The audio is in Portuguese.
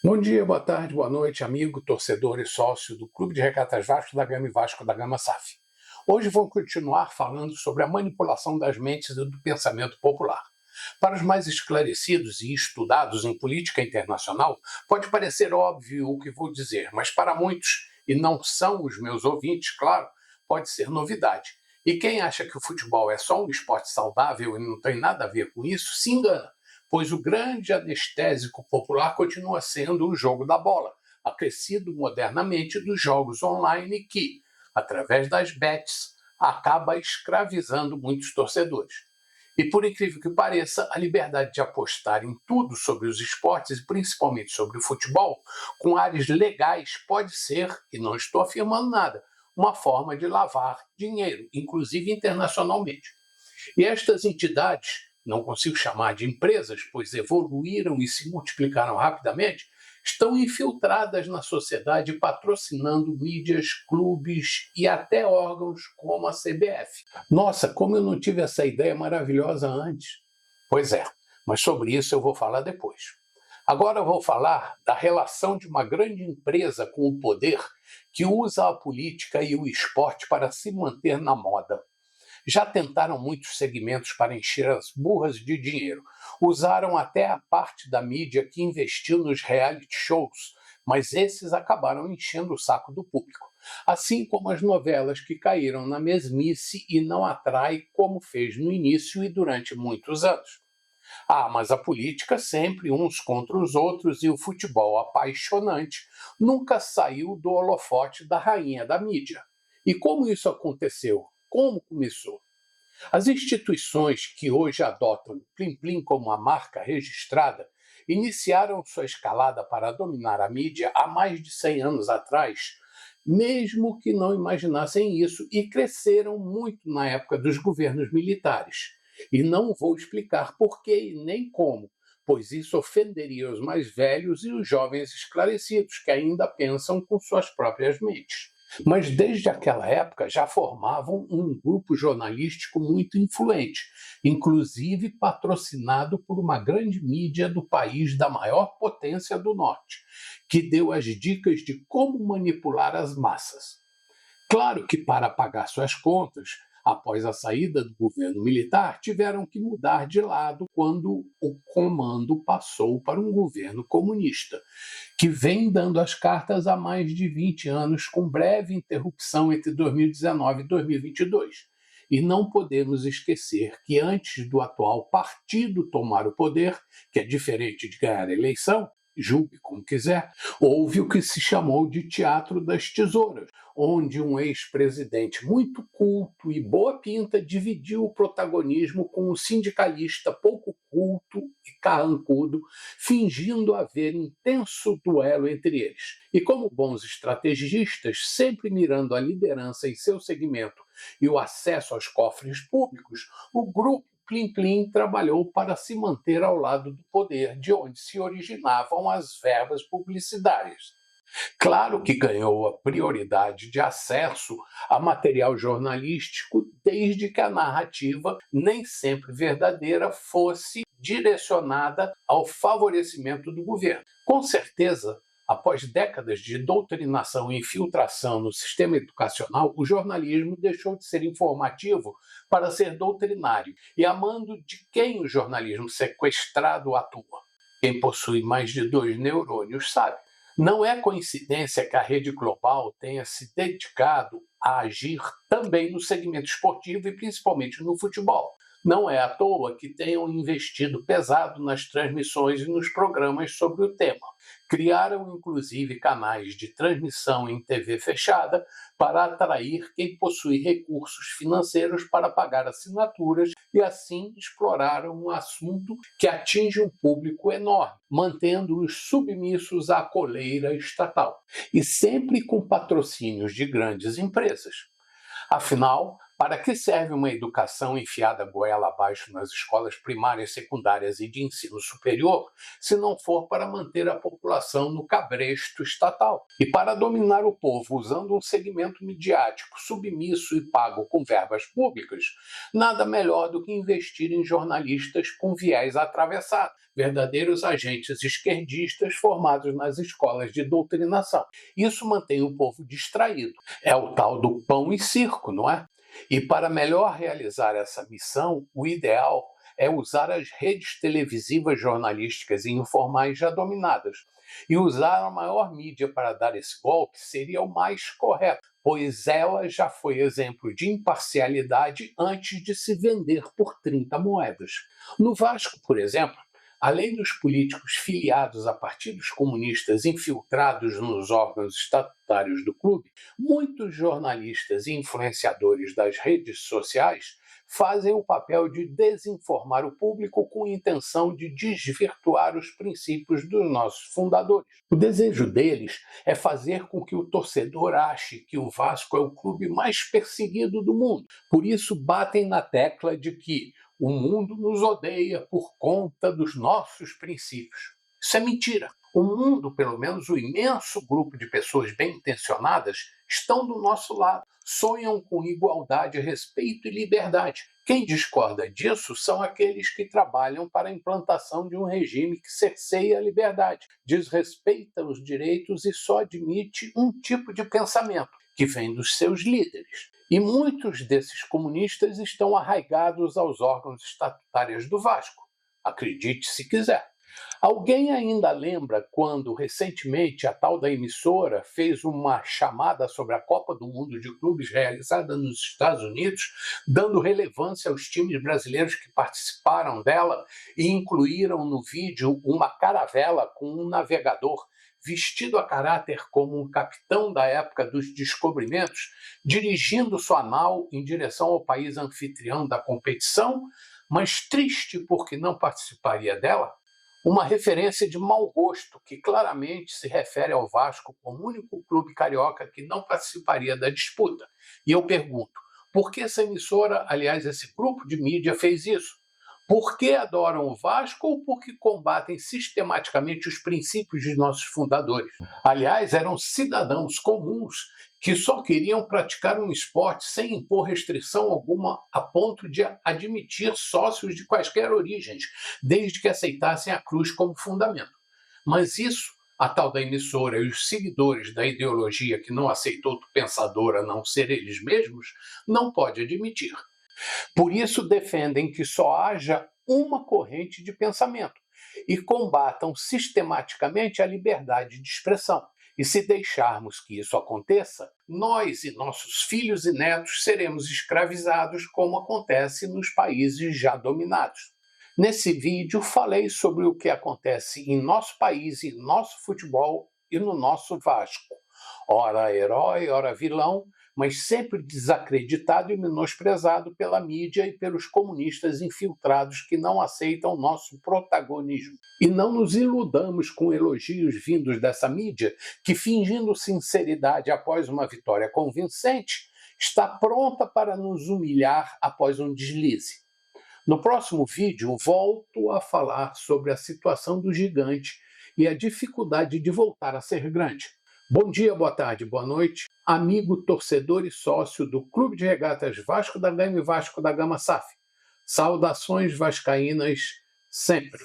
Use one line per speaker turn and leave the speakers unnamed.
Bom dia, boa tarde, boa noite, amigo, torcedor e sócio do Clube de Regatas Vasco da Gama e Vasco da Gama SAF. Hoje vou continuar falando sobre a manipulação das mentes e do pensamento popular. Para os mais esclarecidos e estudados em política internacional, pode parecer óbvio o que vou dizer, mas para muitos, e não são os meus ouvintes, claro, pode ser novidade. E quem acha que o futebol é só um esporte saudável e não tem nada a ver com isso, se engana, pois o grande anestésico popular continua sendo o jogo da bola, acrescido modernamente dos jogos online que, através das bets, acaba escravizando muitos torcedores. E por incrível que pareça, a liberdade de apostar em tudo sobre os esportes e principalmente sobre o futebol, com áreas legais, pode ser, e não estou afirmando nada, uma forma de lavar dinheiro, inclusive internacionalmente. E estas entidades, não consigo chamar de empresas, pois evoluíram e se multiplicaram rapidamente, estão infiltradas na sociedade patrocinando mídias, clubes e até órgãos como a CBF. Nossa, como eu não tive essa ideia maravilhosa antes. Pois é, mas sobre isso eu vou falar depois. Agora eu vou falar da relação de uma grande empresa com o poder que usa a política e o esporte para se manter na moda. Já tentaram muitos segmentos para encher as burras de dinheiro. Usaram até a parte da mídia que investiu nos reality shows, mas esses acabaram enchendo o saco do público. Assim como as novelas que caíram na mesmice e não atrai como fez no início e durante muitos anos. Ah, mas a política sempre uns contra os outros e o futebol apaixonante nunca saiu do holofote da rainha da mídia. E como isso aconteceu? Como começou? As instituições que hoje adotam o Plim Plim como a marca registrada iniciaram sua escalada para dominar a mídia há mais de 100 anos atrás, mesmo que não imaginassem isso, e cresceram muito na época dos governos militares. E não vou explicar por quê e nem como, pois isso ofenderia os mais velhos e os jovens esclarecidos, que ainda pensam com suas próprias mentes. Mas desde aquela época já formavam um grupo jornalístico muito influente, inclusive patrocinado por uma grande mídia do país da maior potência do Norte, que deu as dicas de como manipular as massas. Claro que, para pagar suas contas, após a saída do governo militar, tiveram que mudar de lado quando o comando passou para um governo comunista, que vem dando as cartas há mais de 20 anos, com breve interrupção entre 2019 e 2022. E não podemos esquecer que antes do atual partido tomar o poder, que é diferente de ganhar a eleição, julgue como quiser, houve o que se chamou de Teatro das Tesouras, onde um ex-presidente muito culto e boa pinta dividiu o protagonismo com um sindicalista pouco culto e carrancudo, fingindo haver intenso duelo entre eles. E como bons estrategistas, sempre mirando a liderança em seu segmento e o acesso aos cofres públicos, o grupo Plim Plim trabalhou para se manter ao lado do poder, de onde se originavam as verbas publicitárias. Claro que ganhou a prioridade de acesso a material jornalístico, desde que a narrativa, nem sempre verdadeira, fosse direcionada ao favorecimento do governo. Com certeza, após décadas de doutrinação e infiltração no sistema educacional, o jornalismo deixou de ser informativo para ser doutrinário. E a mando de quem o jornalismo sequestrado atua? Quem possui mais de 2 neurônios sabe. Não é coincidência que a Rede Global tenha se dedicado a agir também no segmento esportivo e principalmente no futebol. Não é à toa que tenham investido pesado nas transmissões e nos programas sobre o tema. Criaram inclusive canais de transmissão em TV fechada para atrair quem possui recursos financeiros para pagar assinaturas e assim exploraram um assunto que atinge um público enorme, mantendo-os submissos à coleira estatal e sempre com patrocínios de grandes empresas. Afinal, Para que serve uma educação enfiada goela abaixo nas escolas primárias, secundárias e de ensino superior, se não for para manter a população no cabresto estatal? E para dominar o povo usando um segmento midiático submisso e pago com verbas públicas, nada melhor do que investir em jornalistas com viés atravessado, verdadeiros agentes esquerdistas formados nas escolas de doutrinação. Isso mantém o povo distraído. É o tal do pão e circo, não é? E para melhor realizar essa missão, o ideal é usar as redes televisivas jornalísticas e informais já dominadas. E usar a maior mídia para dar esse golpe seria o mais correto, pois ela já foi exemplo de imparcialidade antes de se vender por 30 moedas. No Vasco, por exemplo, além dos políticos filiados a partidos comunistas infiltrados nos órgãos estatutários do clube, muitos jornalistas e influenciadores das redes sociais fazem o papel de desinformar o público com a intenção de desvirtuar os princípios dos nossos fundadores. O desejo deles é fazer com que o torcedor ache que o Vasco é o clube mais perseguido do mundo. Por isso batem na tecla de que o mundo nos odeia por conta dos nossos princípios. Isso é mentira. O mundo, pelo menos o imenso grupo de pessoas bem-intencionadas, estão do nosso lado. Sonham com igualdade, respeito e liberdade. Quem discorda disso são aqueles que trabalham para a implantação de um regime que cerceia a liberdade, desrespeita os direitos e só admite um tipo de pensamento, que vem dos seus líderes. E muitos desses comunistas estão arraigados aos órgãos estatutários do Vasco. Acredite se quiser. Alguém ainda lembra quando, recentemente, a tal da emissora fez uma chamada sobre a Copa do Mundo de Clubes realizada nos Estados Unidos, dando relevância aos times brasileiros que participaram dela e incluíram no vídeo uma caravela com um navegador vestido a caráter como um capitão da época dos descobrimentos, dirigindo sua nau em direção ao país anfitrião da competição, mas triste porque não participaria dela? Uma referência de mau gosto que claramente se refere ao Vasco como o único clube carioca que não participaria da disputa. E eu pergunto, por que essa emissora, aliás, esse grupo de mídia fez isso? Por que adoram o Vasco ou porque combatem sistematicamente os princípios de nossos fundadores? Aliás, eram cidadãos comuns que só queriam praticar um esporte sem impor restrição alguma a ponto de admitir sócios de quaisquer origens, desde que aceitassem a cruz como fundamento. Mas isso, a tal da emissora e os seguidores da ideologia que não aceitou outro pensador a não ser eles mesmos, não pode admitir. Por isso defendem que só haja uma corrente de pensamento e combatam sistematicamente a liberdade de expressão. E se deixarmos que isso aconteça, nós e nossos filhos e netos seremos escravizados como acontece nos países já dominados. Nesse vídeo falei sobre o que acontece em nosso país, em nosso futebol e no nosso Vasco. Ora herói, ora vilão, mas sempre desacreditado e menosprezado pela mídia e pelos comunistas infiltrados que não aceitam nosso protagonismo. E não nos iludamos com elogios vindos dessa mídia que, fingindo sinceridade após uma vitória convincente, está pronta para nos humilhar após um deslize. No próximo vídeo, volto a falar sobre a situação do gigante e a dificuldade de voltar a ser grande. Bom dia, boa tarde, boa noite, amigo, torcedor e sócio do Clube de Regatas Vasco da Gama e Vasco da Gama SAF. Saudações vascaínas sempre.